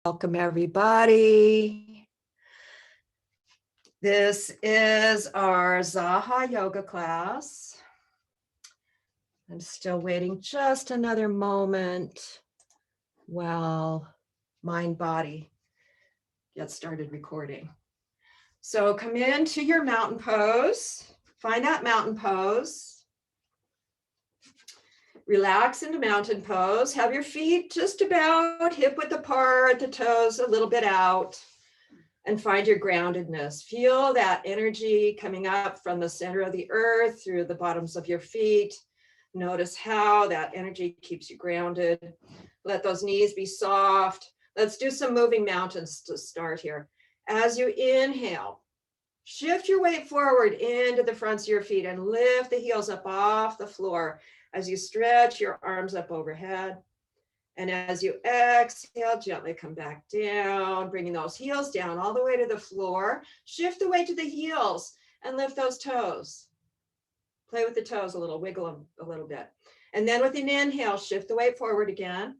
Welcome everybody. This is our Zaha Yoga class. I'm still waiting just another moment while mind body gets started recording. So come into your mountain pose, find that mountain pose. Relax into mountain pose. Have your feet just about hip width apart, the toes a little bit out, and find your groundedness. Feel that energy coming up from the center of the earth through the bottoms of your feet. Notice how that energy keeps you grounded. Let those knees be soft. Let's do some moving mountains to start here. As you inhale, shift your weight forward into the fronts of your feet and lift the heels up off the floor as you stretch your arms up overhead. And as you exhale, gently come back down, bringing those heels down all the way to the floor. Shift the weight to the heels and lift those toes. Play with the toes a little, wiggle them a little bit. And then with an inhale, shift the weight forward again.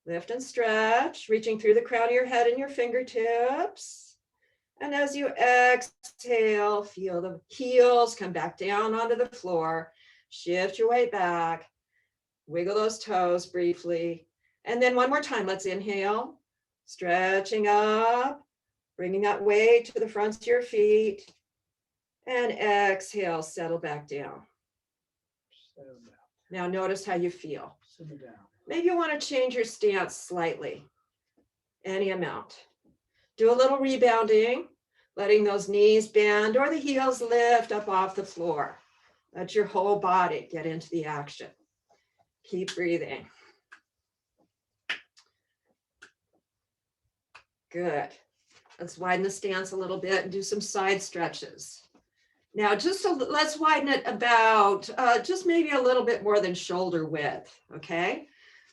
Lift and stretch, reaching through the crown of your head and your fingertips. And as you exhale, feel the heels come back down onto the floor. Shift your weight back. Wiggle those toes briefly. And then one more time, let's inhale, stretching up, bringing that weight to the fronts of your feet. And exhale, settle back down. Settle down. Now notice how you feel. Settle down. Maybe you want to change your stance slightly, any amount. Do a little rebounding, letting those knees bend or the heels lift up off the floor. Let your whole body get into the action. Keep breathing. Good. Let's widen the stance a little bit and do some side stretches. Now, let's widen it about just maybe a little bit more than shoulder width, okay?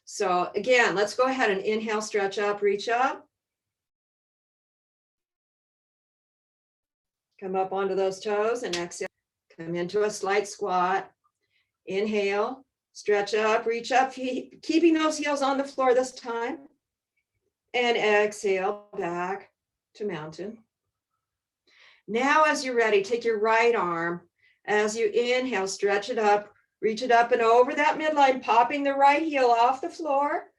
So again, let's go ahead and inhale, stretch up, reach up. Come up onto those toes and exhale. Come into a slight squat. Inhale, stretch up, reach up, keeping those heels on the floor this time. And exhale back to mountain. Now, as you're ready, take your right arm. As you inhale, stretch it up, reach it up and over that midline, popping the right heel off the floor.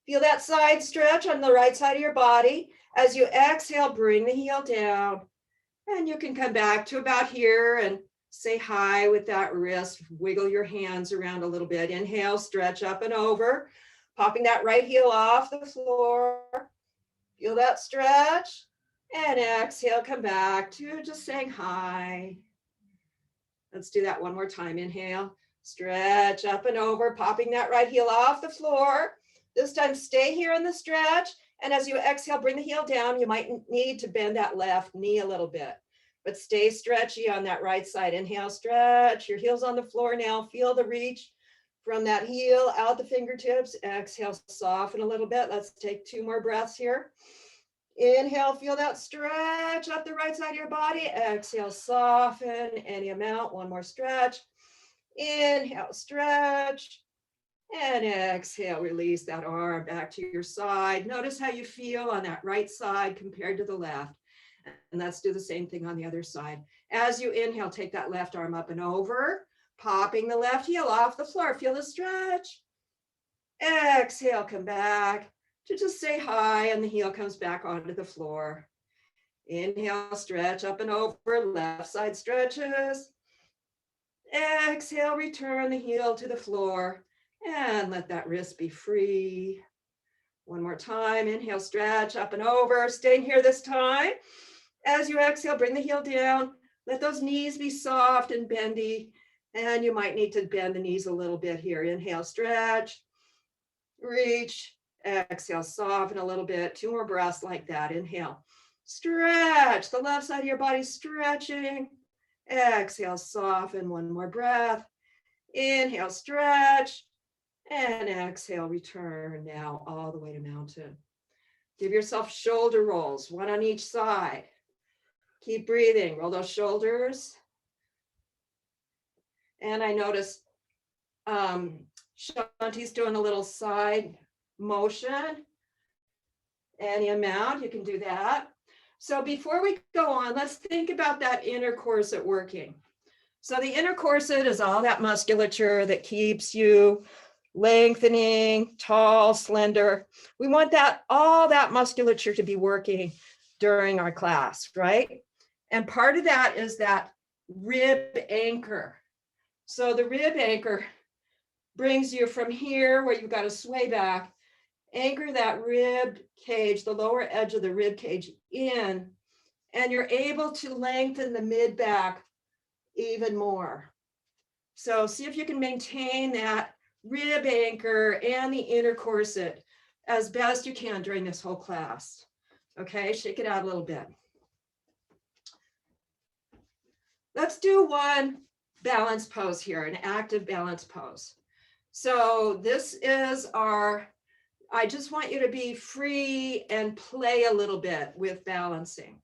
Feel that side stretch on the right side of your body. As you exhale, bring the heel down. And you can come back to about here and say hi with that wrist. Wiggle your hands around a little bit. Inhale, stretch up and over, popping that right heel off the floor. Feel that stretch. And exhale, come back to just saying hi. Let's do that one more time. Inhale, stretch up and over, popping that right heel off the floor. This time, stay here in the stretch. And as you exhale, bring the heel down. You might need to bend that left knee a little bit, but stay stretchy on that right side. Inhale, stretch. Your heel's on the floor now. Feel the reach from that heel out the fingertips. Exhale, soften a little bit. Let's take 2 more breaths here. Inhale, feel that stretch up the right side of your body. Exhale, soften any amount. 1 more stretch. Inhale, stretch. And exhale, release that arm back to your side. Notice how you feel on that right side compared to the left. And let's do the same thing on the other side. As you inhale, take that left arm up and over, popping the left heel off the floor. Feel the stretch. Exhale, come back to just say hi, and the heel comes back onto the floor. Inhale, stretch up and over, left side stretches. Exhale, return the heel to the floor and let that wrist be free. 1 more time. Inhale, stretch up and over, staying here this time. As you exhale, bring the heel down. Let those knees be soft and bendy. And you might need to bend the knees a little bit here. Inhale, stretch, reach, exhale, soften a little bit. 2 more breaths like that. Inhale, stretch. The left side of your body stretching. Exhale, soften. 1 more breath. Inhale, stretch. And exhale, return now all the way to mountain. Give yourself shoulder rolls, 1 on each side. Keep breathing, roll those shoulders. And I notice Shanti's doing a little side motion. Any amount, you can do that. So before we go on, let's think about that inner corset working. So the inner corset is all that musculature that keeps you lengthening, tall, slender. We want that, all that musculature to be working during our class, right? And part of that is that rib anchor. So the rib anchor brings you from here where you've got to sway back, anchor that rib cage, the lower edge of the rib cage in, and you're able to lengthen the mid back even more. So see if you can maintain that rib anchor and the inner corset as best you can during this whole class. Okay, shake it out a little bit. Let's do one balance pose here, an active balance pose. So this is our, I just want you to be free and play a little bit with balancing.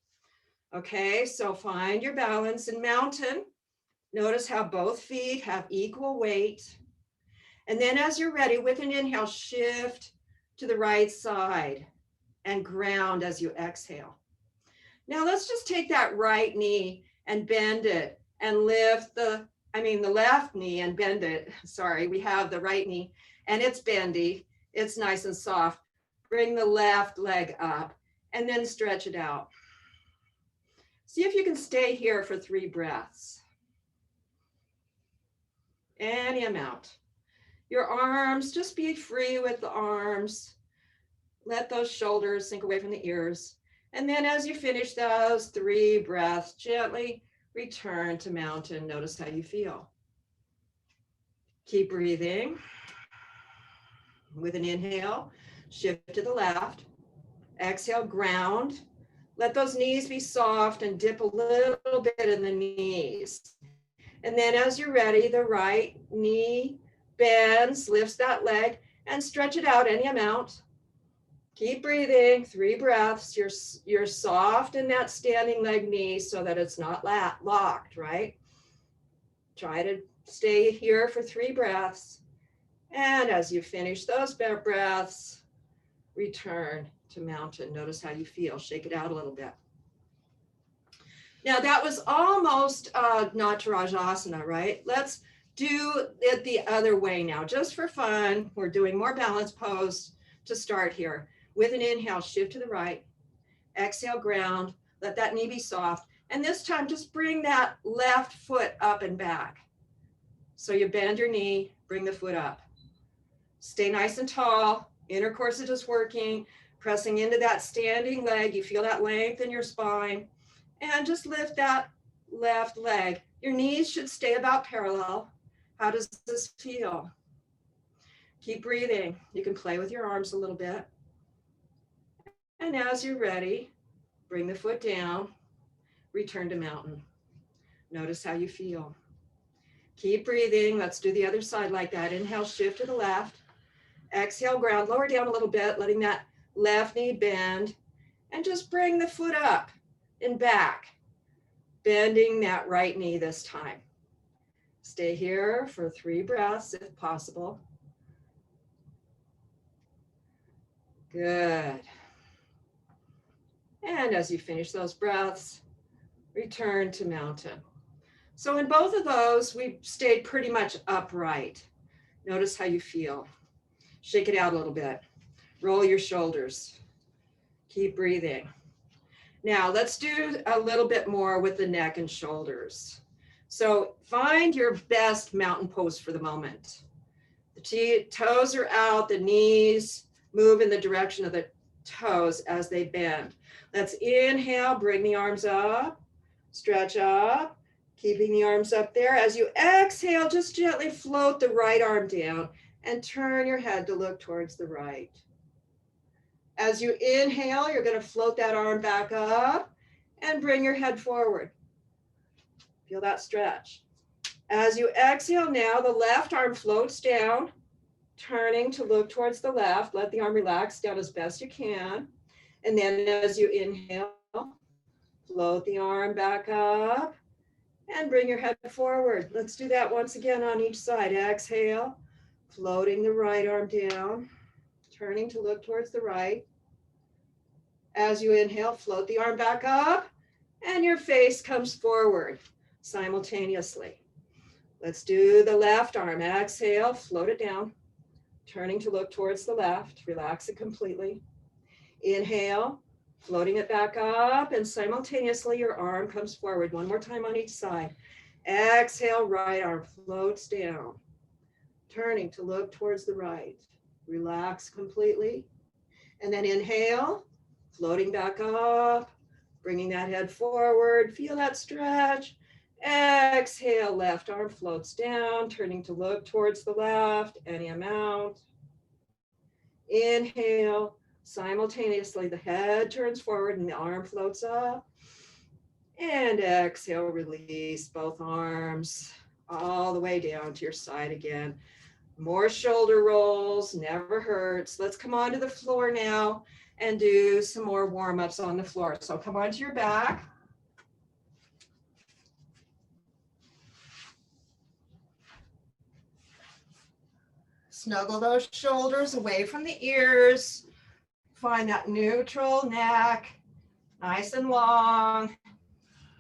Okay, so find your balance in mountain. Notice how both feet have equal weight. And then as you're ready, with an inhale, shift to the right side and ground as you exhale. Now let's just take that right knee and bend it and lift the left knee and bend it. Sorry, we have the right knee and it's bendy. It's nice and soft. Bring the left leg up and then stretch it out. See if you can stay here for 3 breaths. Any amount. Your arms, just be free with the arms. Let those shoulders sink away from the ears. And then as you finish those 3 breaths, gently return to mountain. Notice how you feel. Keep breathing. With an inhale, shift to the left. Exhale, ground. Let those knees be soft and dip a little bit in the knees. And then as you're ready, the right knee bends, lifts that leg, and stretch it out any amount. Keep breathing, 3 breaths. You're soft in that standing leg knee so that it's not locked, right? Try to stay here for 3 breaths. And as you finish those breaths, return to mountain. Notice how you feel. Shake it out a little bit. Now that was almost Natarajasana, right? Let's do it the other way now, just for fun. We're doing more balance pose to start here. With an inhale, shift to the right. Exhale, ground. Let that knee be soft. And this time, just bring that left foot up and back. So you bend your knee, bring the foot up. Stay nice and tall. Inner corset is working. Pressing into that standing leg. You feel that length in your spine. And just lift that left leg. Your knees should stay about parallel. How does this feel? Keep breathing. You can play with your arms a little bit. And as you're ready, bring the foot down, return to mountain. Notice how you feel. Keep breathing. Let's do the other side like that. Inhale, shift to the left. Exhale, ground, lower down a little bit, letting that left knee bend. And just bring the foot up and back, bending that right knee this time. Stay here for 3 breaths if possible. Good. And as you finish those breaths, return to mountain. So in both of those, we stayed pretty much upright. Notice how you feel. Shake it out a little bit. Roll your shoulders. Keep breathing. Now let's do a little bit more with the neck and shoulders. So find your best mountain pose for the moment. The toes are out, the knees move in the direction of the toes as they bend. Let's inhale, bring the arms up, stretch up, keeping the arms up there. As you exhale, just gently float the right arm down and turn your head to look towards the right. As you inhale, you're going to float that arm back up and bring your head forward. Feel that stretch. As you exhale now, the left arm floats down, turning to look towards the left. Let the arm relax down as best you can. And then as you inhale, float the arm back up and bring your head forward. Let's do that once again on each side. Exhale, floating the right arm down, turning to look towards the right. As you inhale, float the arm back up and your face comes forward simultaneously. Let's do the left arm. Exhale, float it down, turning to look towards the left. Relax it completely. Inhale, floating it back up, and simultaneously your arm comes forward. One more time on each side. Exhale, right arm floats down, turning to look towards the right. Relax completely. And then inhale, floating back up, bringing that head forward. Feel that stretch. Exhale, left arm floats down, turning to look towards the left, any amount. Inhale, simultaneously the head turns forward and the arm floats up. And exhale, release both arms all the way down to your side again. More shoulder rolls, never hurts. Let's come onto the floor now and do some more warm-ups on the floor. So come onto your back. Snuggle those shoulders away from the ears. Find that neutral neck, nice and long.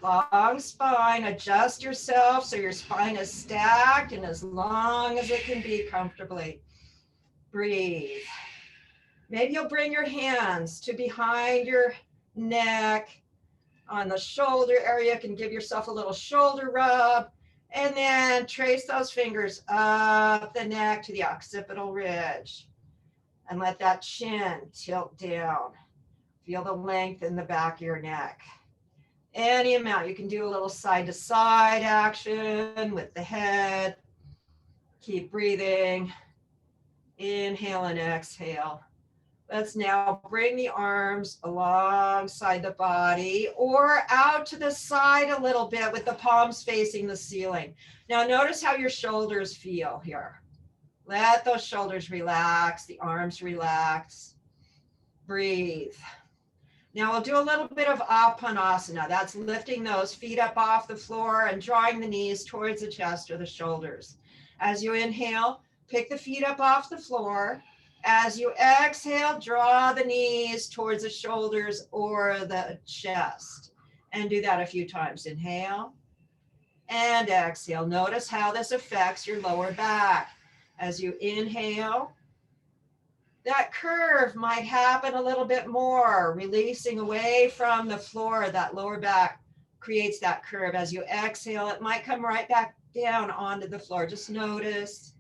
Long spine. Adjust yourself so your spine is stacked and as long as it can be comfortably. Breathe. Maybe you'll bring your hands to behind your neck. On the shoulder area, you can give yourself a little shoulder rub. And then trace those fingers up the neck to the occipital ridge. And let that chin tilt down. Feel the length in the back of your neck. Any amount. You can do a little side to side action with the head. Keep breathing. Inhale and exhale. Let's now bring the arms alongside the body or out to the side a little bit with the palms facing the ceiling. Now notice how your shoulders feel here. Let those shoulders relax, the arms relax. Breathe. Now we'll do a little bit of Apanasana. That's lifting those feet up off the floor and drawing the knees towards the chest or the shoulders. As you inhale, pick the feet up off the floor. As you exhale, draw the knees towards the shoulders or the chest. And do that a few times. Inhale and exhale. Notice how this affects your lower back. As you inhale, that curve might happen a little bit more, releasing away from the floor. That lower back creates that curve. As you exhale, it might come right back down onto the floor. Just notice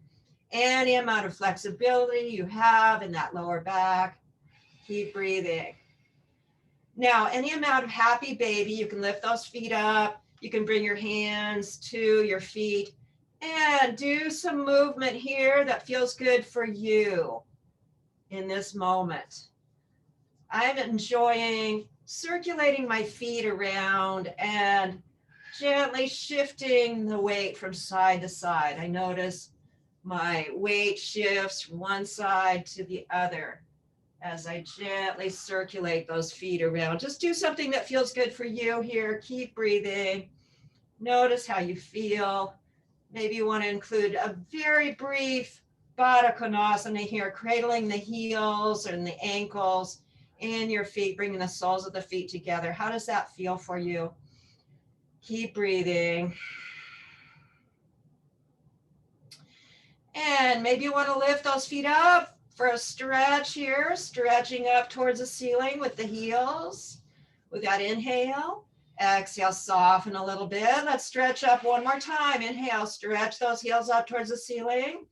any amount of flexibility you have in that lower back. Keep breathing. Now, any amount of happy baby, you can lift those feet up. You can bring your hands to your feet and do some movement here that feels good for you in this moment. I'm enjoying circulating my feet around and gently shifting the weight from side to side. I notice my weight shifts from one side to the other as I gently circulate those feet around. Just do something that feels good for you here. Keep breathing. Notice how you feel. Maybe you want to include a very brief Baddha Konasana here, cradling the heels and the ankles in your feet, bringing the soles of the feet together. How does that feel for you? Keep breathing. And maybe you want to lift those feet up for a stretch here, stretching up towards the ceiling with the heels. With that inhale, exhale, soften a little bit. Let's stretch up one more time. Inhale, stretch those heels up towards the ceiling.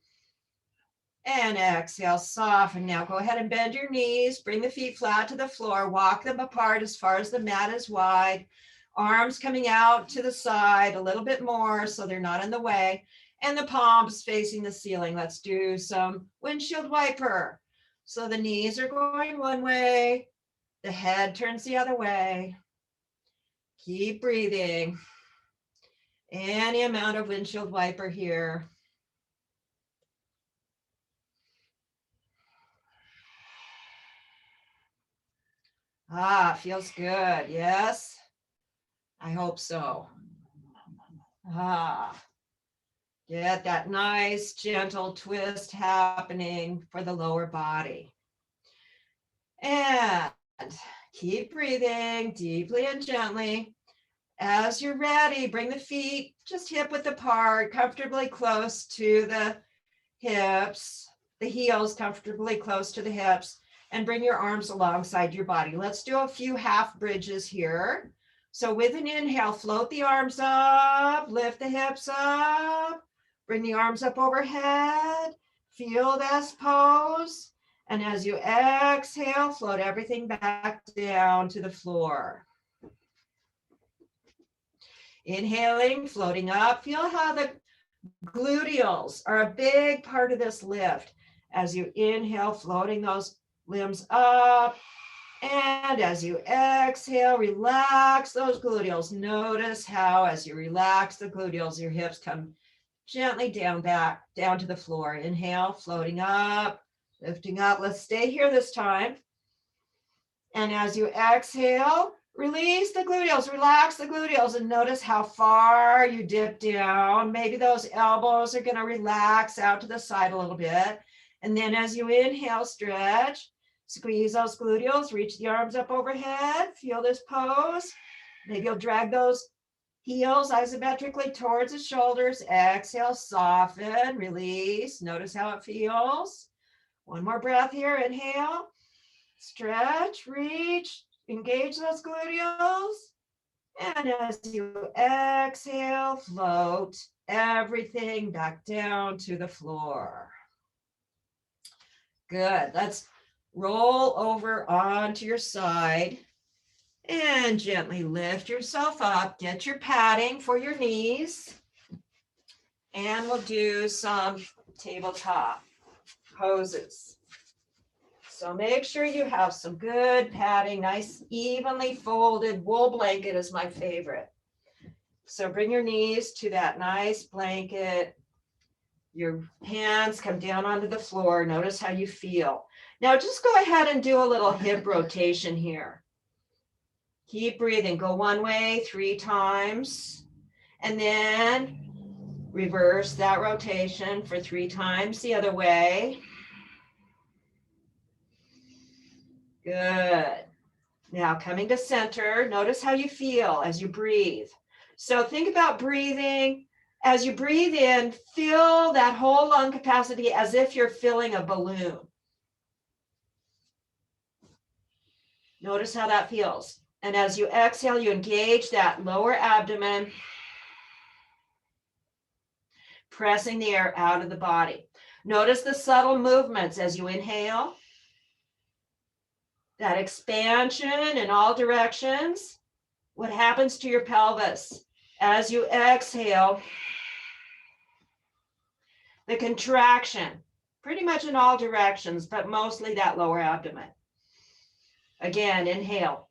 And exhale, soften. Now go ahead and bend your knees. Bring the feet flat to the floor. Walk them apart as far as the mat is wide. Arms coming out to the side a little bit more so they're not in the way. And the palms facing the ceiling. Let's do some windshield wiper. So the knees are going one way. The head turns the other way. Keep breathing. Any amount of windshield wiper here. Feels good. Yes? I hope so. Get that nice, gentle twist happening for the lower body. And Keep breathing deeply and gently. As you're ready, bring the feet just hip width apart, comfortably close to the hips, the heels comfortably close to the hips, and bring your arms alongside your body. Let's do a few half bridges here. So with an inhale, float the arms up, lift the hips up, bring the arms up overhead, feel this pose. And as you exhale, float everything back down to the floor. Inhaling, floating up. Feel how the gluteals are a big part of this lift. As you inhale, floating those limbs up. And as you exhale, relax those gluteals. Notice how as you relax the gluteals, your hips come gently down back, down to the floor. Inhale, floating up, lifting up. Let's stay here this time. And as you exhale, release the gluteals, relax the gluteals, and notice how far you dip down. Maybe those elbows are going to relax out to the side a little bit. And then as you inhale, stretch, squeeze those gluteals, reach the arms up overhead, feel this pose. Maybe you'll drag those heels isometrically towards the shoulders. Exhale, soften, release. Notice how it feels. One more breath here. Inhale, stretch, reach, engage those gluteals. And as you exhale, float everything back down to the floor. Good. Let's roll over onto your side and gently lift yourself up. Get your padding for your knees. And we'll do some tabletop poses. So make sure you have some good padding, nice evenly folded. Wool blanket is my favorite. So bring your knees to that nice blanket. Your hands come down onto the floor. Notice how you feel. Now just go ahead and do a little hip rotation here. Keep breathing. Go one way 3 times. And then reverse that rotation for 3 times the other way. Good. Now coming to center, notice how you feel as you breathe. So think about breathing. As you breathe in, fill that whole lung capacity as if you're filling a balloon. Notice how that feels. And as you exhale, you engage that lower abdomen, pressing the air out of the body. Notice the subtle movements as you inhale. That expansion in all directions. What happens to your pelvis as you exhale? The contraction, pretty much in all directions, but mostly that lower abdomen. Again, inhale.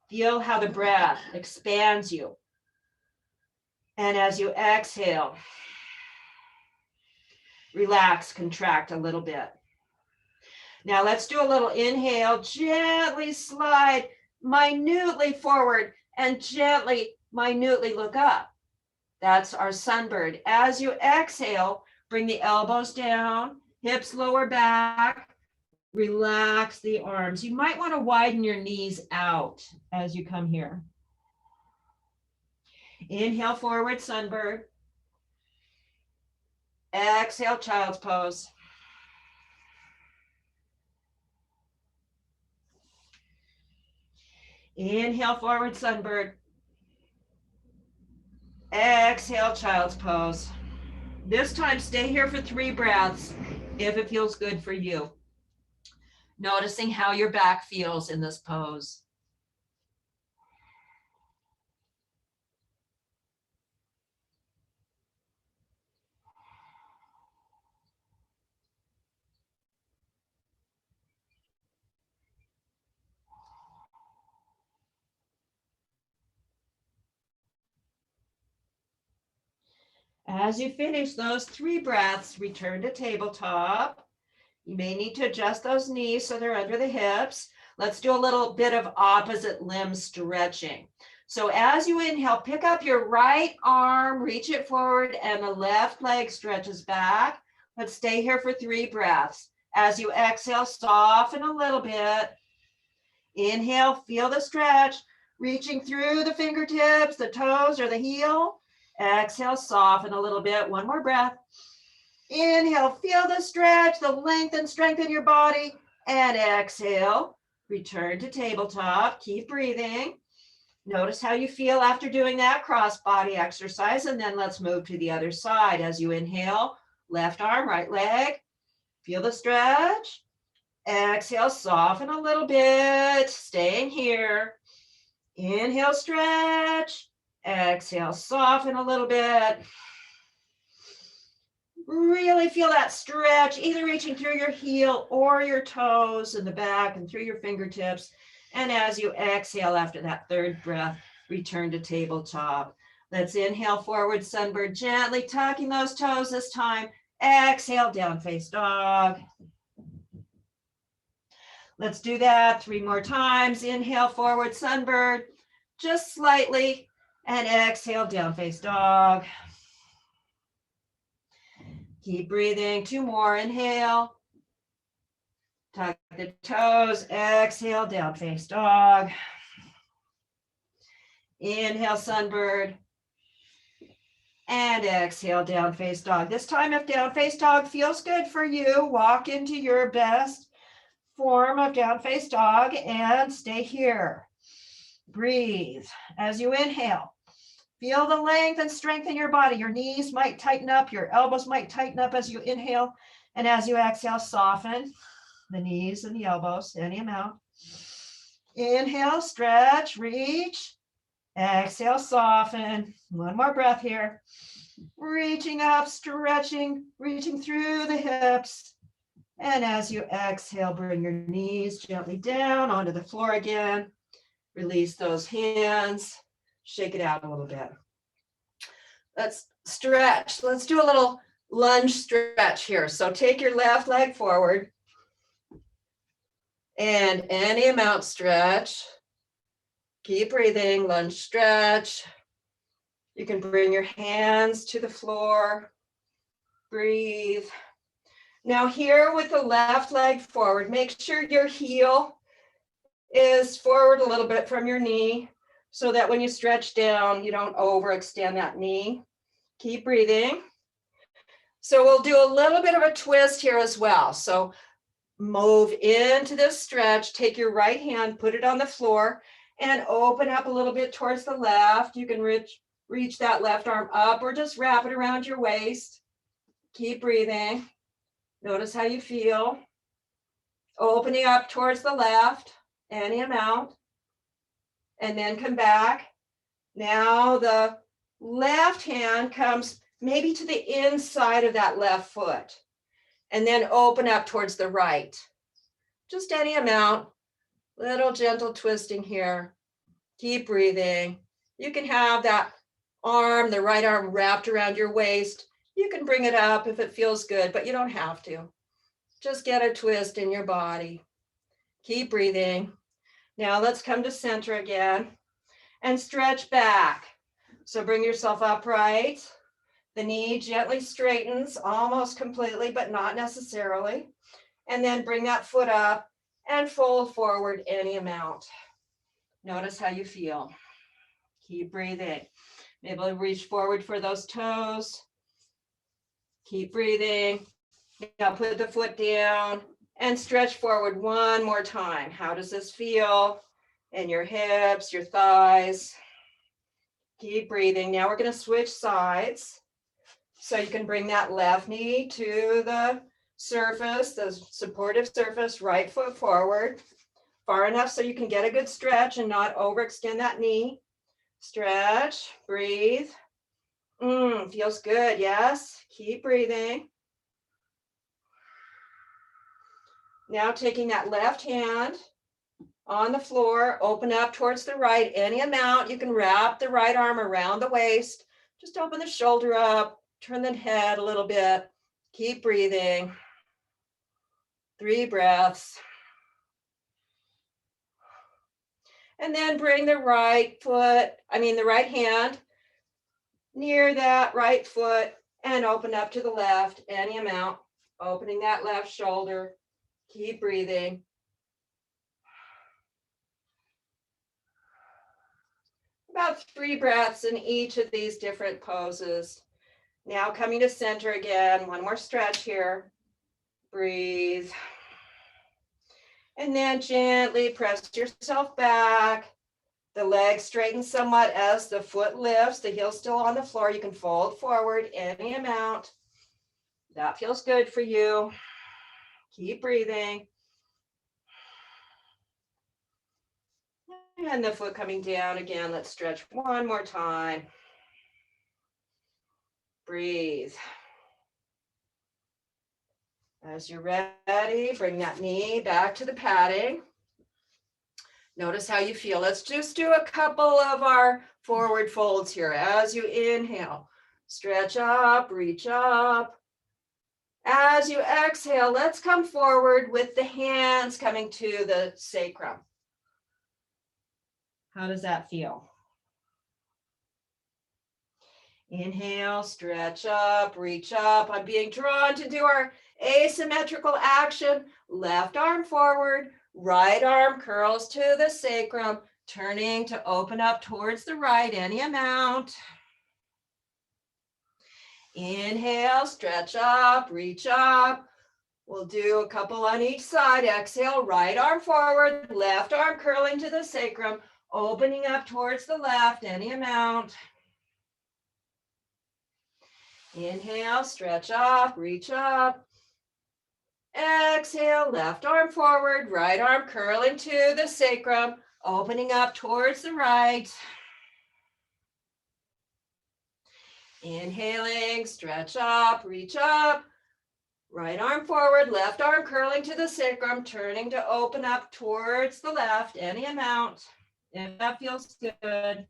Feel how the breath expands you. And as you exhale, relax, contract a little bit. Now let's do a little inhale, gently slide minutely forward and gently, minutely look up. That's our sunbird. As you exhale, bring the elbows down, hips lower back, relax the arms. You might want to widen your knees out as you come here. Inhale, forward sunbird. Exhale, child's pose. Inhale, forward sunbird. Exhale, child's pose. This time, stay here for 3 breaths if it feels good for you. Noticing how your back feels in this pose. As you finish those 3 breaths, return to tabletop. You may need to adjust those knees so they're under the hips. Let's do a little bit of opposite limb stretching. So as you inhale, pick up your right arm, reach it forward, and the left leg stretches back. Let's stay here for 3 breaths. As you exhale, soften a little bit. Inhale, feel the stretch, reaching through the fingertips, the toes, or the heel. Exhale, soften a little bit. One more breath. Inhale, feel the stretch, the length and strength in your body. And exhale, return to tabletop. Keep breathing. Notice how you feel after doing that cross body exercise. And then let's move to the other side. As you inhale, left arm, right leg. Feel the stretch. Exhale, soften a little bit. Staying here. Inhale, stretch. Exhale, soften a little bit. Really feel that stretch, either reaching through your heel or your toes in the back and through your fingertips. And as you exhale after that third breath, return to tabletop. Let's inhale, forward sunbird, gently tucking those toes this time. Exhale, down face dog. Let's do that 3 more times. Inhale, forward sunbird, just slightly. And exhale, down face dog. Keep breathing. 2 more. Inhale. Tuck the toes. Exhale, down face dog. Inhale, sunbird. And exhale, down face dog. This time, if down face dog feels good for you, walk into your best form of down face dog and stay here. Breathe as you inhale. Feel the length and strength in your body. Your knees might tighten up, your elbows might tighten up as you inhale. And as you exhale, soften the knees and the elbows, any amount. Inhale, stretch, reach. Exhale, soften. 1 more breath here. Reaching up, stretching, reaching through the hips. And as you exhale, bring your knees gently down onto the floor again. Release those hands. Shake it out a little bit. Let's stretch. Let's do a little lunge stretch here. So take your left leg forward and any amount stretch. Keep breathing, lunge stretch. You can bring your hands to the floor. Breathe. Now here with the left leg forward, make sure your heel is forward a little bit from your knee so that when you stretch down, you don't overextend that knee. Keep breathing. So we'll do a little bit of a twist here as well. So move into this stretch, take your right hand, put it on the floor, and open up a little bit towards the left. You can reach that left arm up or just wrap it around your waist. Keep breathing. Notice how you feel. Opening up towards the left, any amount. And then come back. Now the left hand comes maybe to the inside of that left foot. And then open up towards the right. Just any amount. Little gentle twisting here. Keep breathing. You can have that arm, the right arm wrapped around your waist. You can bring it up if it feels good, but you don't have to. Just get a twist in your body. Keep breathing. Now let's come to center again and stretch back. So bring yourself upright. The knee gently straightens almost completely, but not necessarily. And then bring that foot up and fold forward any amount. Notice how you feel. Keep breathing. Maybe reach forward for those toes. Keep breathing. Now put the foot down and stretch forward 1 more time. How does this feel in your hips, your thighs? Keep breathing. Now we're going to switch sides. So you can bring that left knee to the surface, the supportive surface, right foot forward, far enough so you can get a good stretch and not overextend that knee. Stretch, breathe. Feels good, yes. Keep breathing. Now taking that left hand on the floor, open up towards the right, any amount. You can wrap the right arm around the waist. Just open the shoulder up, turn the head a little bit. Keep breathing. 3 breaths. And then bring the right hand near that right foot and open up to the left, any amount. Opening that left shoulder. Keep breathing. about 3 breaths in each of these different poses. Now coming to center again, one more stretch here. Breathe. And then gently press yourself back. The legs straighten somewhat as the foot lifts, the heel still on the floor. You can fold forward any amount. That feels good for you. Keep breathing. And the foot coming down again. Let's stretch one more time. Breathe. As you're ready, bring that knee back to the padding. Notice how you feel. Let's just do a couple of our forward folds here. As you inhale, stretch up, reach up. As you exhale, let's come forward with the hands coming to the sacrum. How does that feel? Inhale, stretch up, reach up. I'm being drawn to do our asymmetrical action. Left arm forward, right arm curls to the sacrum, turning to open up towards the right, any amount. Inhale, stretch up, reach up. We'll do a couple on each side. Exhale, right arm forward, left arm curling to the sacrum, opening up towards the left, any amount. Inhale, stretch up, reach up. Exhale, left arm forward, right arm curling to the sacrum, opening up towards the right. Inhaling, stretch up, reach up. Right arm forward, left arm curling to the sacrum, turning to open up towards the left, any amount, if that feels good.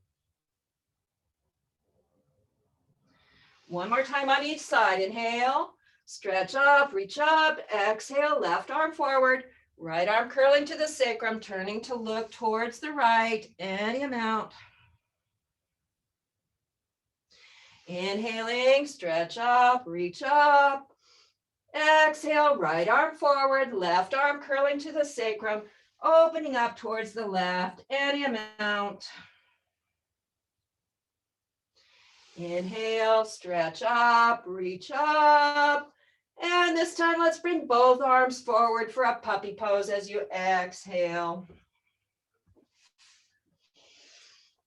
One more time on each side. Inhale, stretch up, reach up. Exhale, left arm forward, right arm curling to the sacrum, turning to look towards the right, any amount. Inhaling, stretch up, reach up. Exhale, right arm forward, left arm curling to the sacrum, opening up towards the left, any amount. Inhale, stretch up, reach up. And this time, let's bring both arms forward for a puppy pose as you exhale.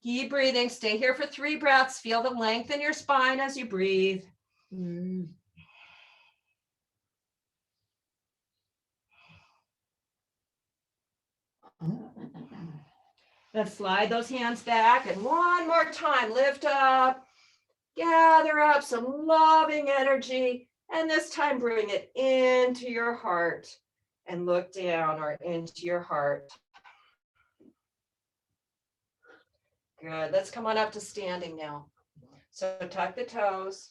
Keep breathing. Stay here for 3 breaths. Feel the length in your spine as you breathe. Let's slide those hands back. And one more time, lift up. Gather up some loving energy. And this time, bring it into your heart and look down or into your heart. Good. Let's come on up to standing now. So tuck the toes.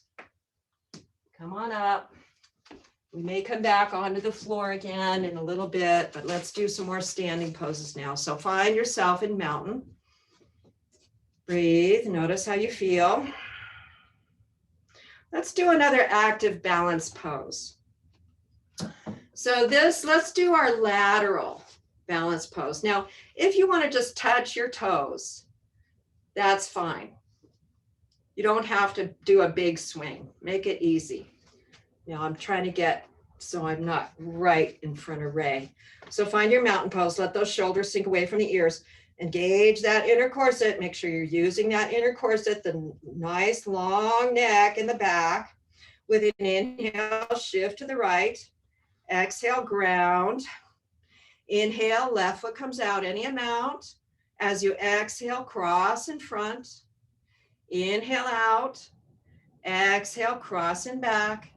Come on up. We may come back onto the floor again in a little bit, but let's do some more standing poses now. So find yourself in mountain. Breathe. Notice how you feel. Let's do another active balance pose. So let's do our lateral balance pose. Now, if you want to just touch your toes, that's fine. You don't have to do a big swing. Make it easy. Now I'm trying to get so I'm not right in front of Ray. So find your mountain pose. Let those shoulders sink away from the ears. Engage that inner corset. Make sure you're using that inner corset, the nice long neck in the back. With an inhale, shift to the right. Exhale, ground. Inhale, left foot comes out any amount. As you exhale, cross in front. Inhale out. Exhale, cross and back.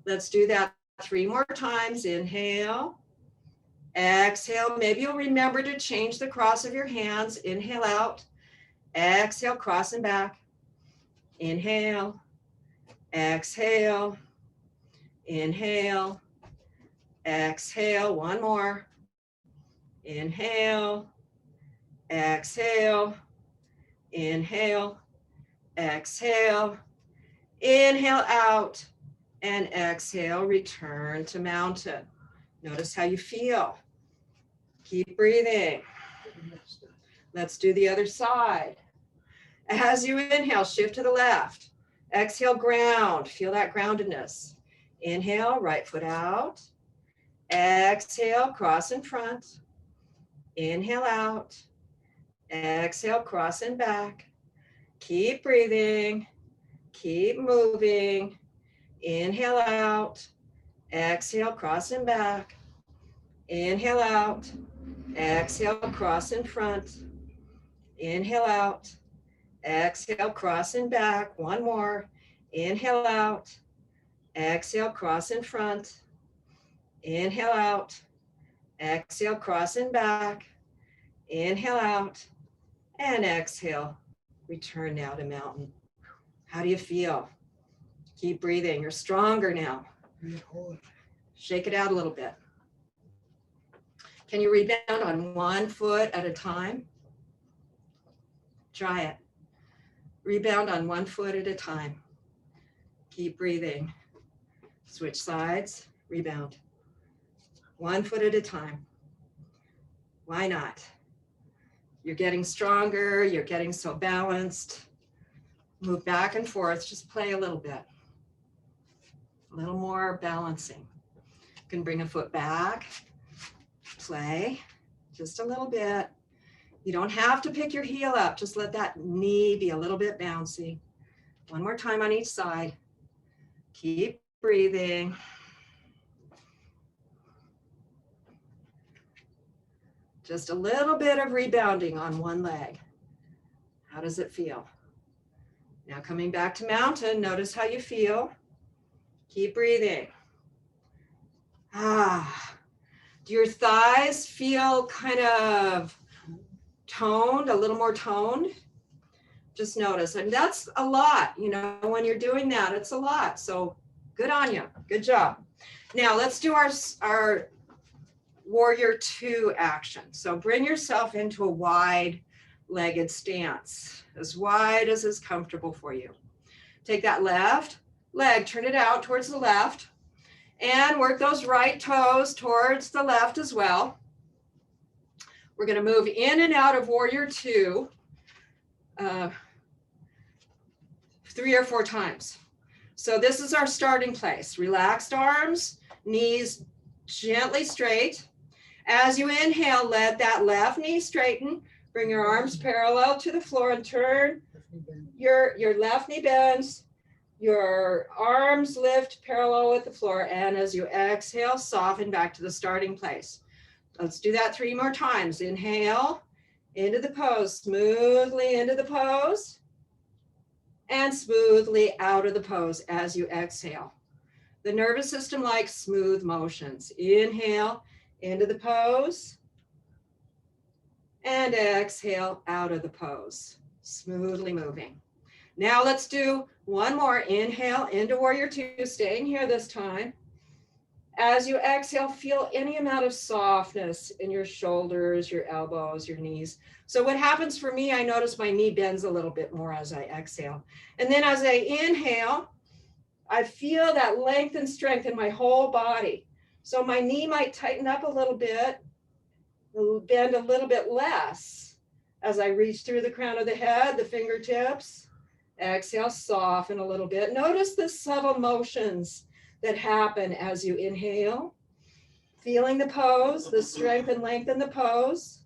Let's do that 3 more times. Inhale. Exhale. Maybe you'll remember to change the cross of your hands. Inhale out. Exhale, cross and back. Inhale. Exhale. Inhale. Exhale. One more. Inhale. Exhale. Inhale. Exhale. Inhale out. And exhale, return to mountain. Notice how you feel. Keep breathing. Let's do the other side. As you inhale, shift to the left. Exhale, ground. Feel that groundedness. Inhale, right foot out. Exhale, cross in front. Inhale out. Exhale, cross and back. Keep breathing. Keep moving. Inhale out. Exhale, cross and back. Inhale out. Exhale, cross in front. Inhale out. Exhale, cross and back. One more. Inhale out. Exhale, cross in front. Inhale out. Exhale, cross and back. Inhale out. And exhale. Return now to mountain. How do you feel? Keep breathing. You're stronger now. Shake it out a little bit. Can you rebound on one foot at a time? Try it. Rebound on one foot at a time. Keep breathing. Switch sides, rebound. 1 foot at a time. Why not? You're getting stronger, you're getting so balanced. Move back and forth, just play a little bit. A little more balancing. You can bring a foot back, play just a little bit. You don't have to pick your heel up, just let that knee be a little bit bouncy. One more time on each side. Keep breathing. Just a little bit of rebounding on one leg. How does it feel? Now coming back to mountain, notice how you feel. Keep breathing. Do your thighs feel kind of toned, a little more toned? Just notice, and that's a lot, you know, when you're doing that, it's a lot. So good on you, good job. Now let's do our warrior two action. So bring yourself into a wide-legged stance, as wide as is comfortable for you. Take that left leg, turn it out towards the left, and work those right toes towards the left as well. We're going to move in and out of warrior two 3 or 4 times. So this is our starting place. Relaxed arms, knees gently straight. As you inhale, let that left knee straighten. Bring your arms parallel to the floor and turn. Your left knee bends. Your arms lift parallel with the floor. And as you exhale, soften back to the starting place. Let's do that 3 more times. Inhale, into the pose, smoothly into the pose. And smoothly out of the pose as you exhale. The nervous system likes smooth motions. Inhale into the pose and exhale out of the pose, smoothly moving. Now let's do one more. Inhale into warrior two, staying here this time. As you exhale, feel any amount of softness in your shoulders, your elbows, your knees. So what happens for me, I notice my knee bends a little bit more as I exhale. And then as I inhale, I feel that length and strength in my whole body. So my knee might tighten up a little bit, bend a little bit less as I reach through the crown of the head, the fingertips. Exhale, soften a little bit. Notice the subtle motions that happen as you inhale, feeling the pose, the strength and length in the pose.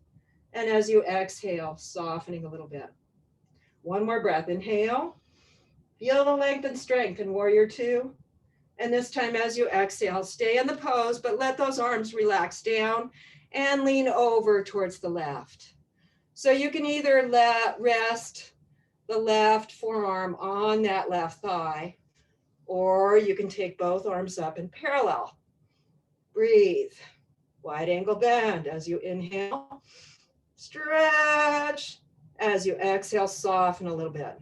And as you exhale, softening a little bit. One more breath. Inhale, feel the length and strength in warrior two. And this time as you exhale, stay in the pose, but let those arms relax down and lean over towards the left. So you can either rest the left forearm on that left thigh, or you can take both arms up in parallel. Breathe. Wide angle bend as you inhale. Stretch. As you exhale, soften a little bit.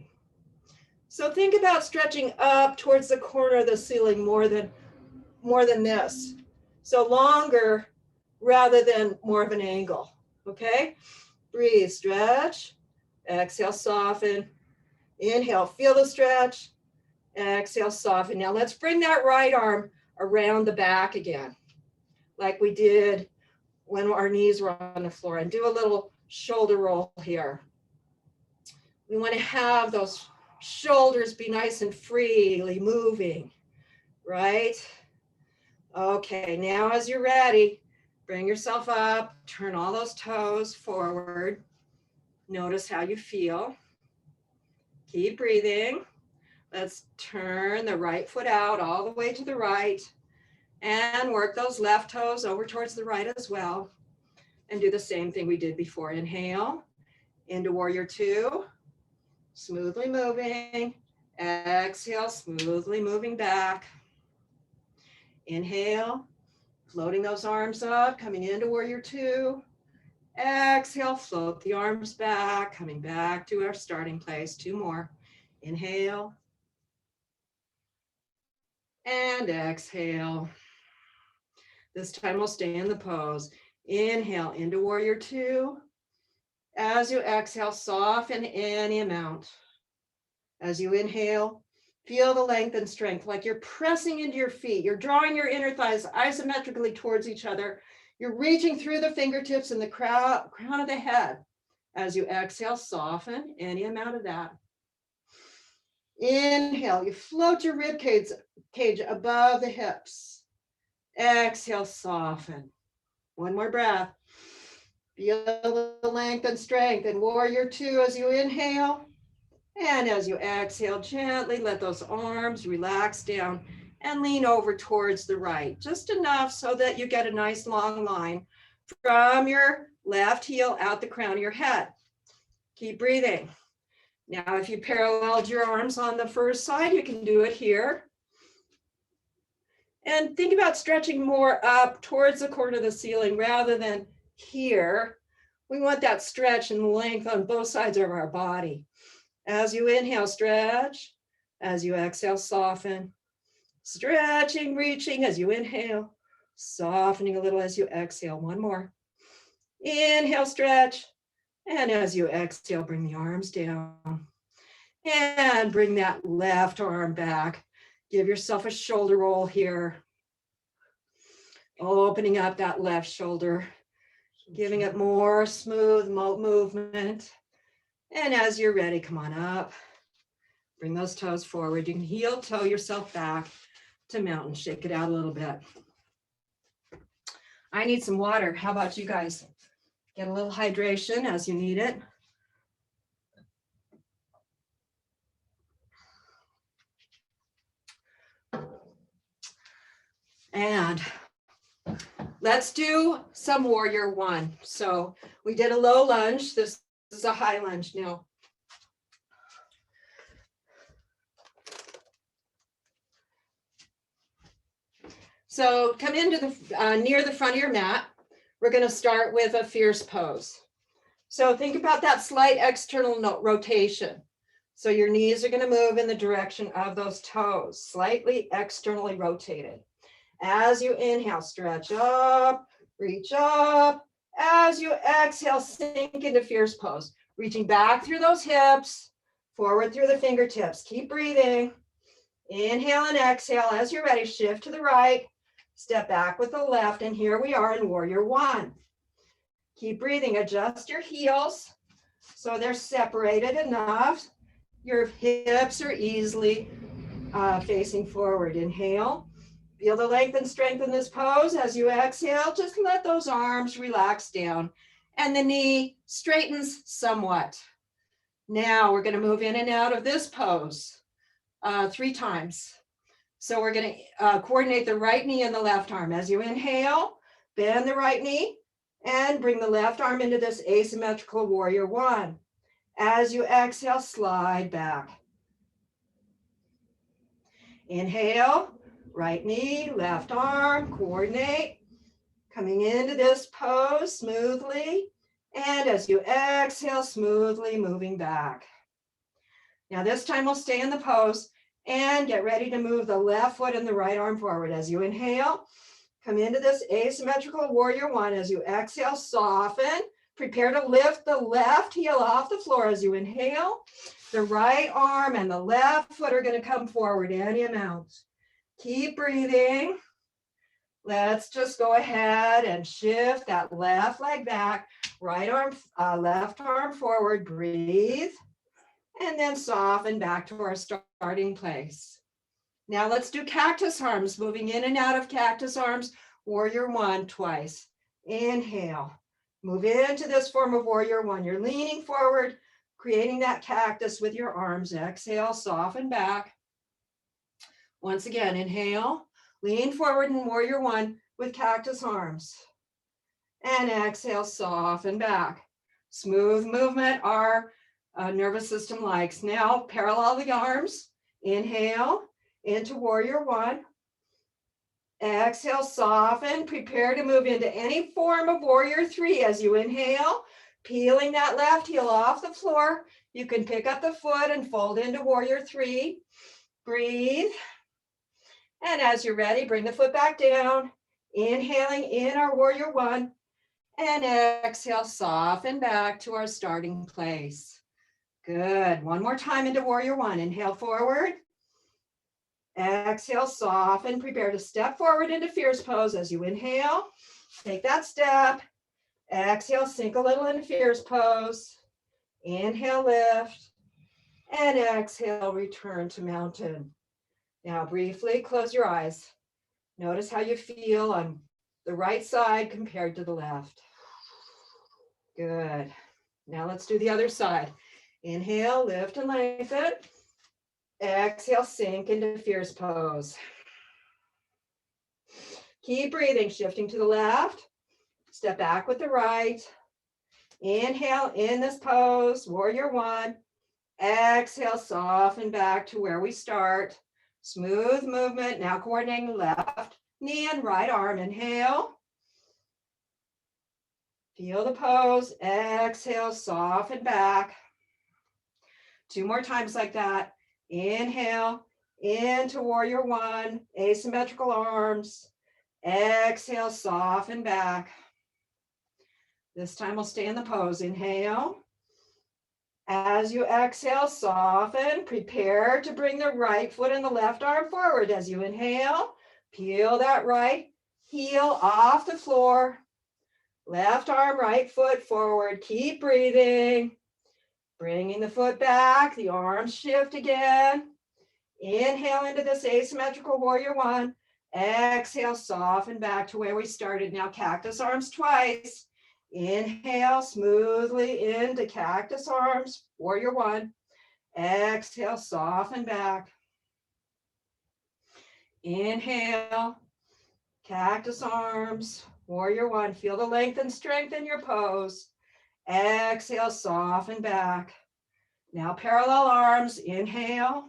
So think about stretching up towards the corner of the ceiling more than this. So longer rather than more of an angle. Okay? Breathe. Stretch. Exhale, soften. Inhale, feel the stretch. Exhale, soften. Now let's bring that right arm around the back again, like we did when our knees were on the floor, and do a little shoulder roll here. We want to have those shoulders be nice and freely moving, right? Okay, now as you're ready, bring yourself up, turn all those toes forward. Notice how you feel. Keep breathing. Let's turn the right foot out all the way to the right and work those left toes over towards the right as well. And do the same thing we did before. Inhale into warrior two, smoothly moving. Exhale, smoothly moving back. Inhale, floating those arms up, coming into warrior two. Exhale, float the arms back, coming back to our starting place. Two more. Inhale. And exhale. This time we'll stay in the pose. Inhale into warrior two. As you exhale, soften any amount. As you inhale, feel the length and strength, like you're pressing into your feet. You're drawing your inner thighs isometrically towards each other. You're reaching through the fingertips and the crown of the head. As you exhale, soften any amount of that. Inhale, you float your rib cage above the hips. Exhale, soften. One more breath. Feel the length and strength in warrior two as you inhale. And as you exhale, gently let those arms relax down and lean over towards the right, just enough so that you get a nice long line from your left heel out the crown of your head. Keep breathing. Now, if you paralleled your arms on the first side, you can do it here. And think about stretching more up towards the corner of the ceiling rather than here. We want that stretch and length on both sides of our body. As you inhale, stretch. As you exhale, soften. Stretching, reaching as you inhale. Softening a little as you exhale. One more. Inhale, stretch. And as you exhale, bring the arms down. And bring that left arm back. Give yourself a shoulder roll here. Opening up that left shoulder. Giving it more smooth movement. And as you're ready, come on up. Bring those toes forward. You can heel toe yourself back to mountain. Shake it out a little bit. I need some water. How about you guys? Get a little hydration as you need it. And let's do some warrior one. So we did a low lunge. This is a high lunge now. So come into the near the front of your mat. We're going to start with a fierce pose. So think about that slight external rotation. So your knees are going to move in the direction of those toes, slightly externally rotated. As you inhale, stretch up, reach up. As you exhale, sink into fierce pose, reaching back through those hips, forward through the fingertips. Keep breathing. Inhale and exhale. As you're ready, shift to the right, step back with the left, and here we are in warrior one. Keep breathing. Adjust your heels so they're separated enough. Your hips are easily facing forward. Inhale. Feel the length and strength in this pose. As you exhale, just let those arms relax down and the knee straightens somewhat. Now we're going to move in and out of this pose 3 times. So we're going to coordinate the right knee and the left arm. As you inhale, bend the right knee and bring the left arm into this asymmetrical warrior one. As you exhale, slide back. Inhale. Right knee, left arm, coordinate. Coming into this pose smoothly. And as you exhale, smoothly moving back. Now this time we'll stay in the pose and get ready to move the left foot and the right arm forward. As you inhale, come into this asymmetrical warrior one. As you exhale, soften. Prepare to lift the left heel off the floor as you inhale. The right arm and the left foot are going to come forward any amount. Keep breathing. Let's just go ahead and shift that left leg back, right arm, left arm forward. Breathe. and then soften back to our starting place. Now let's do cactus arms, moving in and out of cactus arms, warrior one twice. Inhale, move into this form of warrior one. You're leaning forward, creating that cactus with your arms. Exhale, soften back. Once again, inhale, lean forward in warrior one with cactus arms. And exhale, soften back. Smooth movement our nervous system likes. Now parallel the arms. Inhale into warrior one. Exhale, soften. Prepare to move into any form of warrior three as you inhale, peeling that left heel off the floor. You can pick up the foot and fold into warrior three. Breathe. And as you're ready, bring the foot back down. Inhaling in our warrior one. And exhale, soften back to our starting place. Good. One more time into warrior one. Inhale forward. Exhale, soften. Prepare to step forward into fierce pose as you inhale. Take that step. Exhale, sink a little into fierce pose. Inhale, lift. And exhale, return to mountain. Now briefly close your eyes. Notice how you feel on the right side compared to the left. Good. Now let's do the other side. Inhale, lift and lengthen. Exhale, sink into fierce pose. Keep breathing, shifting to the left. Step back with the right. Inhale in this pose, warrior one. Exhale, soften back to where we start. Smooth movement, now coordinating left knee and right arm. Inhale. Feel the pose. Exhale, soften back. Two more times like that. Inhale into warrior one, asymmetrical arms. Exhale, soften back. This time we'll stay in the pose. Inhale. As you exhale, soften. Prepare to bring the right foot and the left arm forward. As you inhale, peel that right heel off the floor. Left arm, right foot forward. Keep breathing. Bringing the foot back, the arms shift again. Inhale into this asymmetrical warrior one. Exhale, soften back to where we started. Now cactus arms twice. Inhale smoothly into cactus arms, warrior one. Exhale, soften back. Inhale, cactus arms, warrior one. Feel the length and strength in your pose. Exhale, soften back. Now parallel arms, inhale.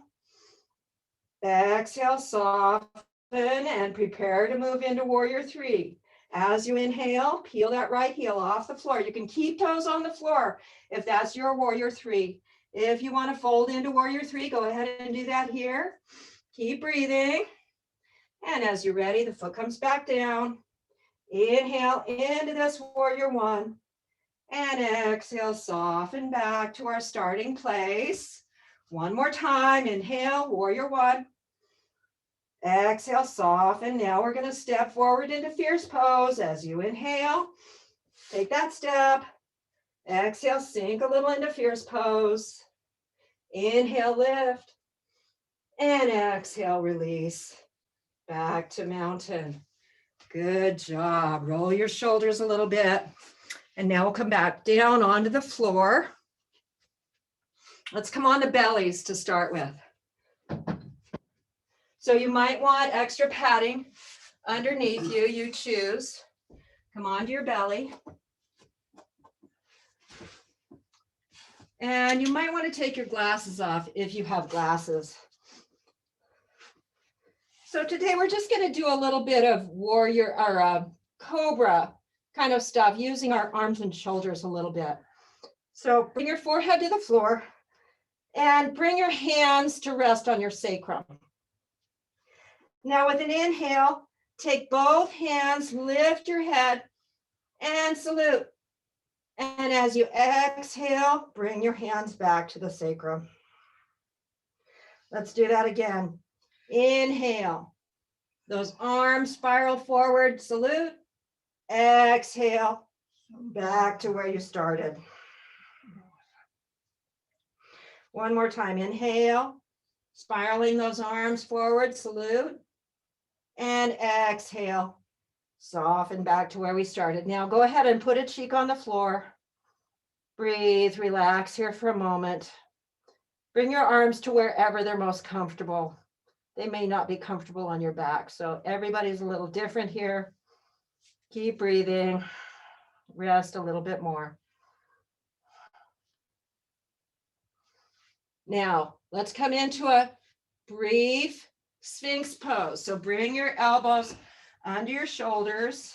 Exhale, soften, and prepare to move into warrior three. As you inhale, peel that right heel off the floor. You can keep toes on the floor if that's your warrior three. If you want to fold into warrior three, go ahead and do that here. Keep breathing. And as you're ready, the foot comes back down. Inhale into this warrior one. And exhale, soften back to our starting place. One more time. Inhale, warrior one. Exhale, soften. Now we're going to step forward into fierce pose. As you inhale, take that step. Exhale, sink a little into fierce pose. Inhale, lift. And exhale, release. Back to mountain. Good job. Roll your shoulders a little bit. And now we'll come back down onto the floor. Let's come on to bellies to start with. So you might want extra padding underneath you, you choose. Come onto your belly. And you might want to take your glasses off if you have glasses. So today we're just going to do a little bit of warrior or cobra kind of stuff, using our arms and shoulders a little bit. So bring your forehead to the floor and bring your hands to rest on your sacrum. Now with an inhale, take both hands, lift your head and salute. And as you exhale, bring your hands back to the sacrum. Let's do that again. Inhale. Those arms spiral forward, salute. Exhale, back to where you started. One more time, inhale, spiraling those arms forward, salute, and exhale, soften back to where we started. Now go ahead and put a cheek on the floor. Breathe, relax here for a moment. Bring your arms to wherever they're most comfortable. They may not be comfortable on your back, so everybody's a little different here. Keep breathing, rest a little bit more. Now, let's come into a brief Sphinx pose. So bring your elbows under your shoulders,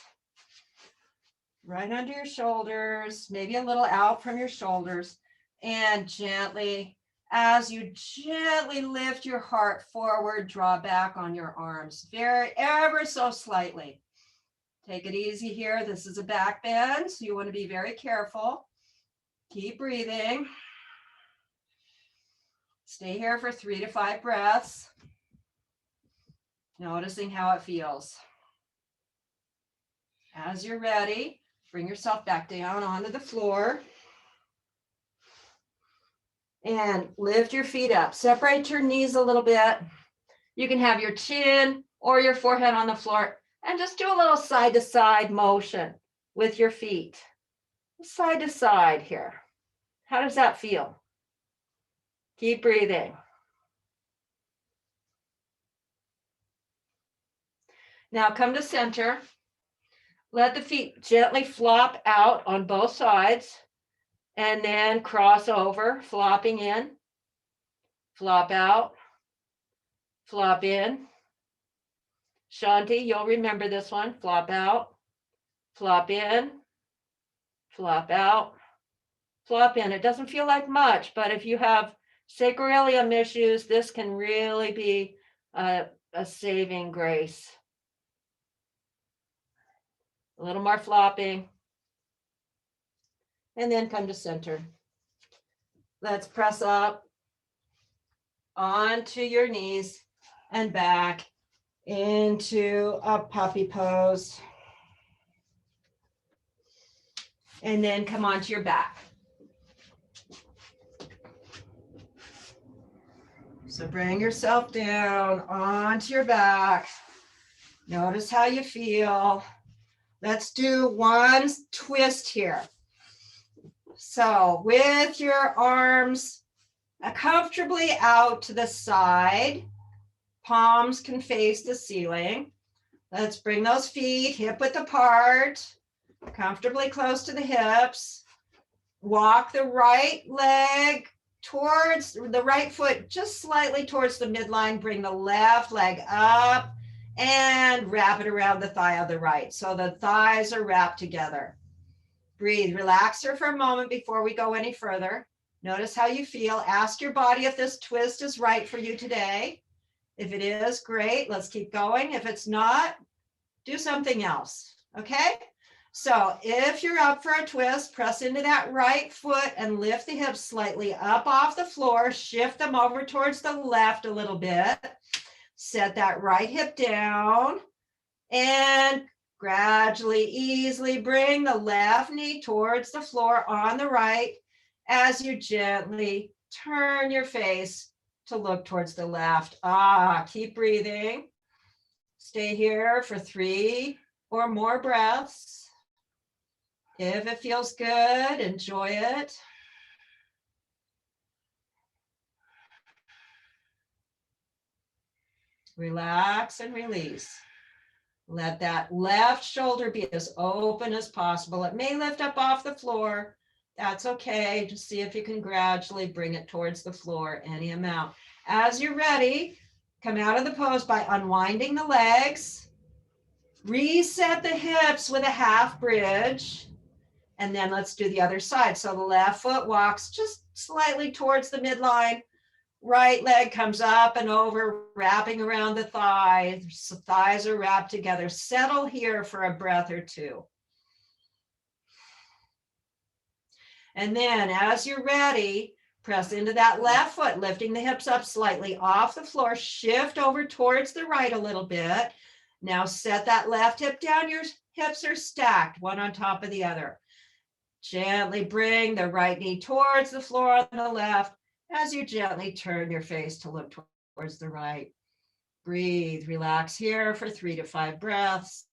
right under your shoulders, maybe a little out from your shoulders, and gently, as you gently lift your heart forward, draw back on your arms, ever so slightly. Take it easy here. This is a back bend, so you want to be very careful. Keep breathing. Stay here for 3 to 5 breaths, noticing how it feels. As you're ready, bring yourself back down onto the floor and lift your feet up. Separate your knees a little bit. You can have your chin or your forehead on the floor and just do a little side to side motion with your feet. Side to side here. How does that feel? Keep breathing. Now come to center. Let the feet gently flop out on both sides and then cross over, flopping in, flop out, flop in. Shanti, you'll remember this one. Flop out, flop in, flop out, flop in. It doesn't feel like much, but if you have sacroilium issues, this can really be a saving grace. A little more flopping. And then come to center. Let's press up onto your knees and back into a puppy pose. And then come onto your back. So bring yourself down onto your back. Notice how you feel. Let's do one twist here. So with your arms comfortably out to the side, palms can face the ceiling. Let's bring those feet hip width apart, comfortably close to the hips. Walk the right leg towards the right foot, just slightly towards the midline. Bring the left leg up and wrap it around the thigh of the right. So the thighs are wrapped together. Breathe, relax here for a moment before we go any further. Notice how you feel. Ask your body if this twist is right for you today. If it is, great, let's keep going. If it's not, do something else, okay? So if you're up for a twist, press into that right foot and lift the hips slightly up off the floor. Shift them over towards the left a little bit. Set that right hip down and gradually, easily bring the left knee towards the floor on the right as you gently turn your face to look towards the left. Keep breathing. Stay here for 3 or more breaths. If it feels good, enjoy it. Relax and release. Let that left shoulder be as open as possible. It may lift up off the floor. That's okay. Just see if you can gradually bring it towards the floor, any amount. As you're ready, come out of the pose by unwinding the legs. Reset the hips with a half bridge. And then let's do the other side. So the left foot walks just slightly towards the midline. Right leg comes up and over, wrapping around the thighs. The thighs are wrapped together. Settle here for a breath or two. And then as you're ready, press into that left foot, lifting the hips up slightly off the floor. Shift over towards the right a little bit. Now set that left hip down. Your hips are stacked, one on top of the other. Gently bring the right knee towards the floor on the left as you gently turn your face to look towards the right. Breathe, relax here for 3 to 5 breaths.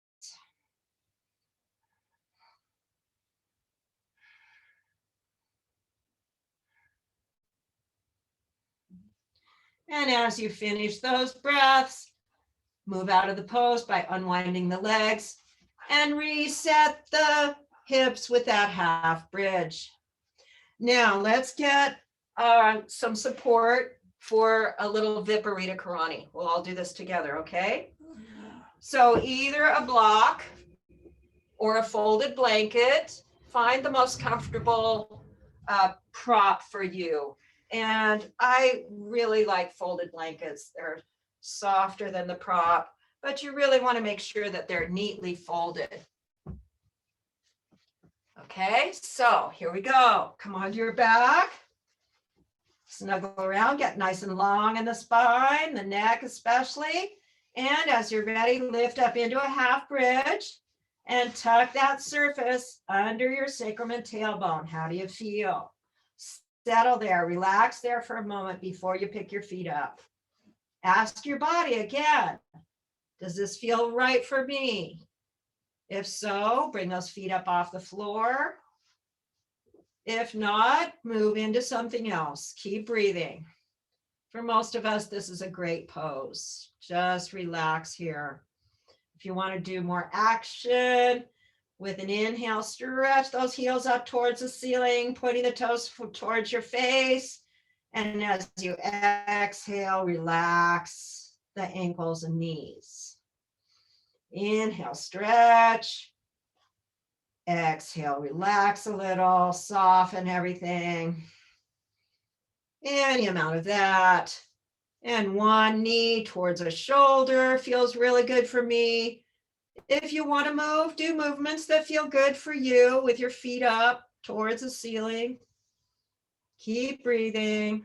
And as you finish those breaths, move out of the pose by unwinding the legs and reset the hips with that half bridge. Now let's get some support for a little Viparita Karani. We'll all do this together, okay? So either a block or a folded blanket. Find the most comfortable prop for you. And I really like folded blankets. They're softer than the prop, but you really want to make sure that they're neatly folded. Okay, so here we go. Come onto your back. Snuggle around, get nice and long in the spine, the neck especially. And as you're ready, lift up into a half bridge and tuck that surface under your sacrum and tailbone. How do you feel? Settle there, relax there for a moment before you pick your feet up. Ask your body again, does this feel right for me? If so, bring those feet up off the floor. If not, move into something else. Keep breathing. For most of us, this is a great pose. Just relax here. If you want to do more action, with an inhale, stretch those heels up towards the ceiling, pointing the toes towards your face. And as you exhale, relax the ankles and knees. Inhale, stretch. Exhale, relax a little, soften everything. Any amount of that. And one knee towards a shoulder feels really good for me. If you want to move, do movements that feel good for you with your feet up towards the ceiling. Keep breathing.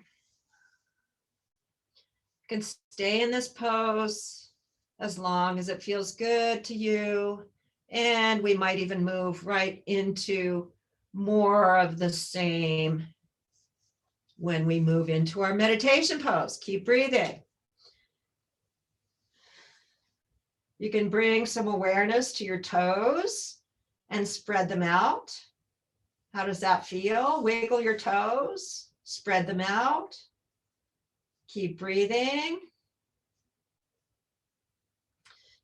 You can stay in this pose as long as it feels good to you. And we might even move right into more of the same when we move into our meditation pose. Keep breathing. You can bring some awareness to your toes and spread them out. How does that feel? Wiggle your toes, spread them out. Keep breathing.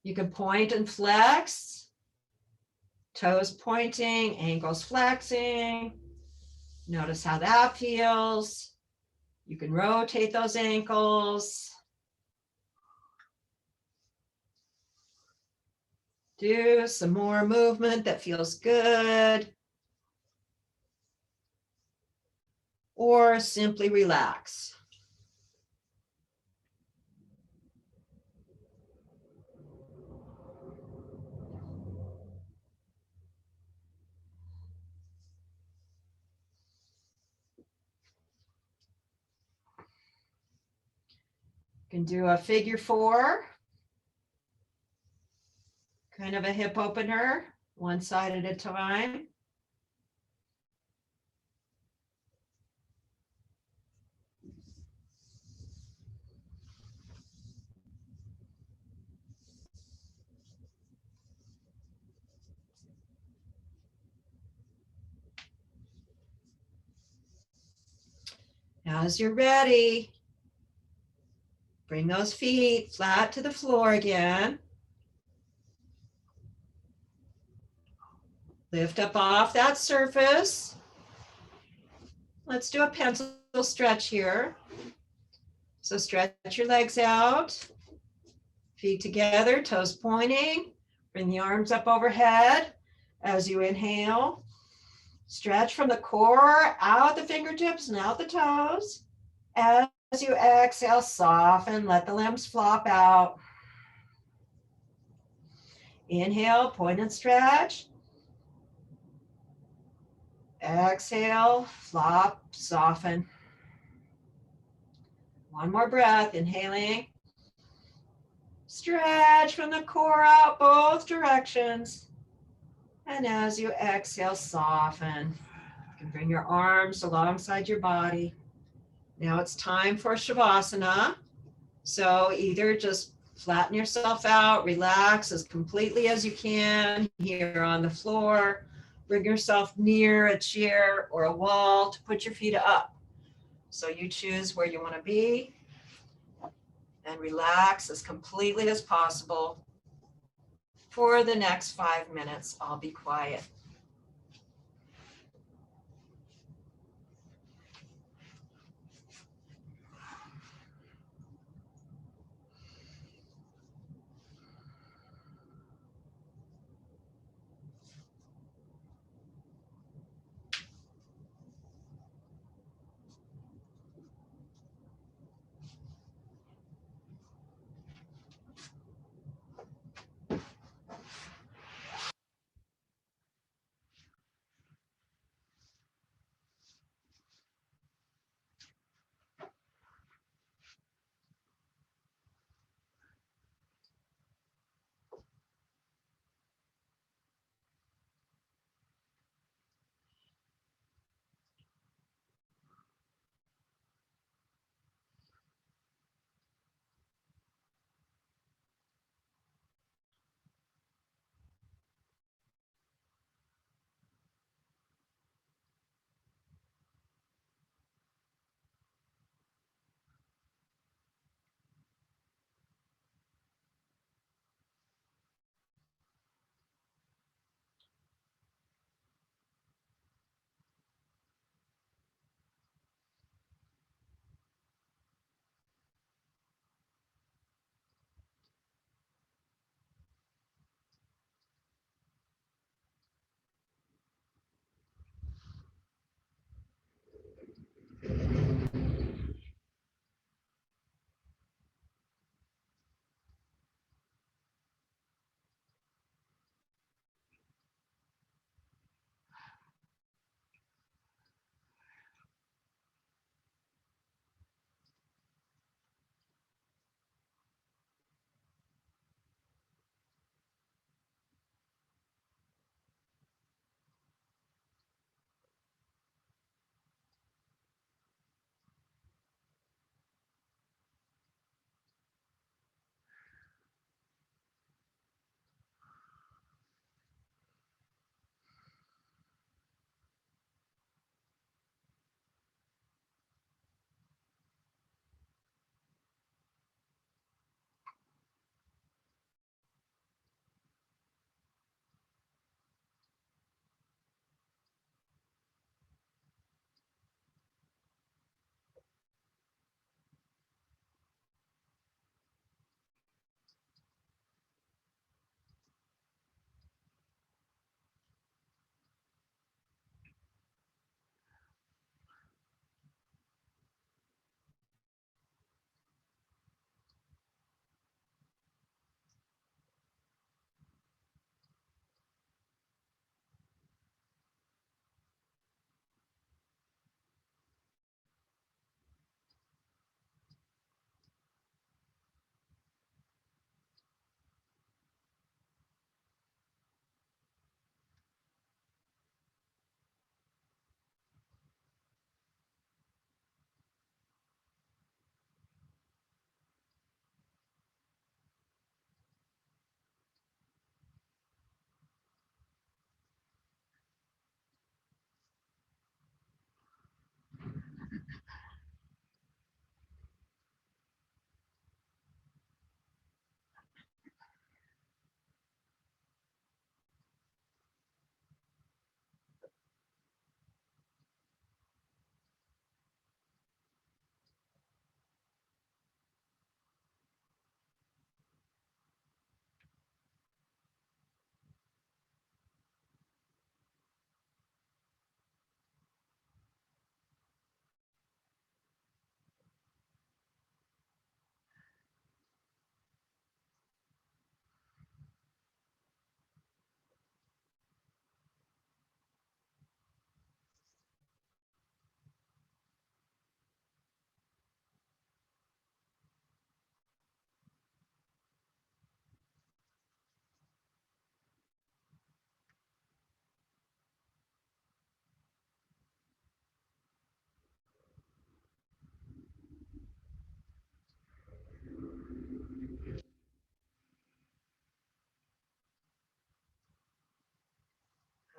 You can point and flex. Toes pointing, ankles flexing. Notice how that feels. You can rotate those ankles. Do some more movement that feels good. Or simply relax. You can do a figure 4. Kind of a hip opener, one side at a time. As you're ready, bring those feet flat to the floor again. Lift up off that surface. Let's do a pencil stretch here. So stretch your legs out, feet together, toes pointing. Bring the arms up overhead as you inhale. Stretch from the core, out the fingertips and out the toes. As you exhale, soften, let the limbs flop out. Inhale, point and stretch. Exhale, flop, soften. One more breath, inhaling. Stretch from the core out both directions. And as you exhale, soften. You can bring your arms alongside your body. Now it's time for Shavasana. So either just flatten yourself out, relax as completely as you can here on the floor. Bring yourself near a chair or a wall to put your feet up. So you choose where you want to be and relax as completely as possible. For the next 5 minutes, I'll be quiet.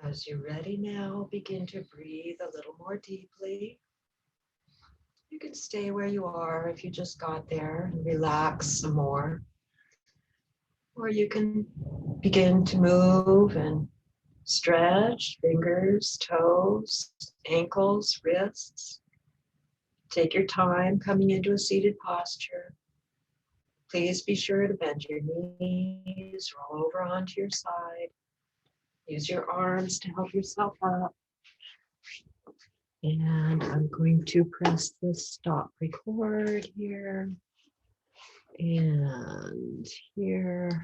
As you're ready now, begin to breathe a little more deeply. You can stay where you are if you just got there and relax some more. Or you can begin to move and stretch fingers, toes, ankles, wrists. Take your time coming into a seated posture. Please be sure to bend your knees, roll over onto your side. Use your arms to help yourself up. And I'm going to press the stop record here and here.